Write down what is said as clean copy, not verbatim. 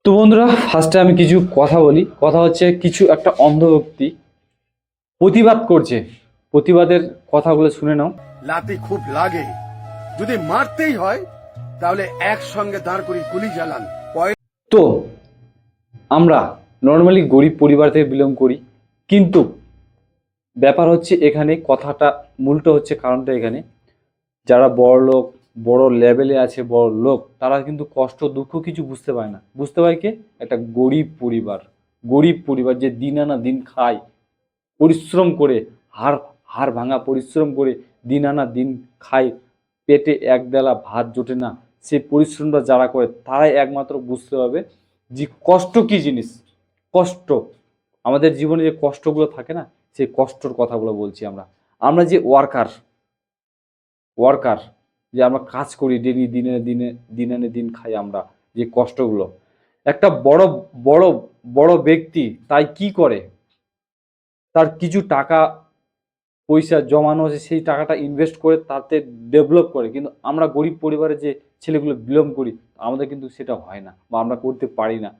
তো বন্ধুরা, ফার্স্টে আমি কিছু কথা বলি। কথা হচ্ছে, কিছু একটা অন্ধ ব্যক্তি প্রতিবাদ করছে। প্রতিবাদের কথাগুলো শুনে নাও। লাতি খুব লাগে, যদি মারতেই হয় তাহলে একসঙ্গে দাঁড় করি গুলি চালান। তো আমরা নর্মালি গরিব পরিবার থেকে বিলং করি, কিন্তু ব্যাপার হচ্ছে এখানে কথাটা উল্টো হচ্ছে। কারণটা এখানে, যারা বড় লোক, বড় লেভেলে আছে, বড় লোক, তারা কিন্তু কষ্ট দুঃখ কিছু বুঝতে পারে না। বুঝতে পারে কি? একটা গরিব পরিবার, গরিব পরিবার যে দিন আনা দিন খায়, পরিশ্রম করে, হাড় হাড় ভাঙা পরিশ্রম করে দিন আনা দিন খায়, পেটে একবেলা ভাত জোটে না। সেই পরিশ্রমটা যারা করে তারাই একমাত্র বুঝতে পারবে যে কষ্ট কি জিনিস। কষ্ট, আমাদের জীবনে যে কষ্টগুলো থাকে না, সেই কষ্টর কথাগুলো বলছি। আমরা আমরা যে ওয়ার্কার, ওয়ার্কার যে আমরা কাজ করি ডেলি, দিনে দিনে, দিন আনে দিন খাই, আমরা যে কষ্টগুলো। একটা বড় বড় বড় ব্যক্তি তাই কি করে, তার কিছু টাকা পয়সা জমানো আছে, সেই টাকাটা ইনভেস্ট করে তাতে ডেভেলপ করে। কিন্তু আমরা গরিব পরিবারে যে ছেলেগুলো বিলং করি, আমাদের কিন্তু সেটা হয় না, বা আমরা করতে পারি না।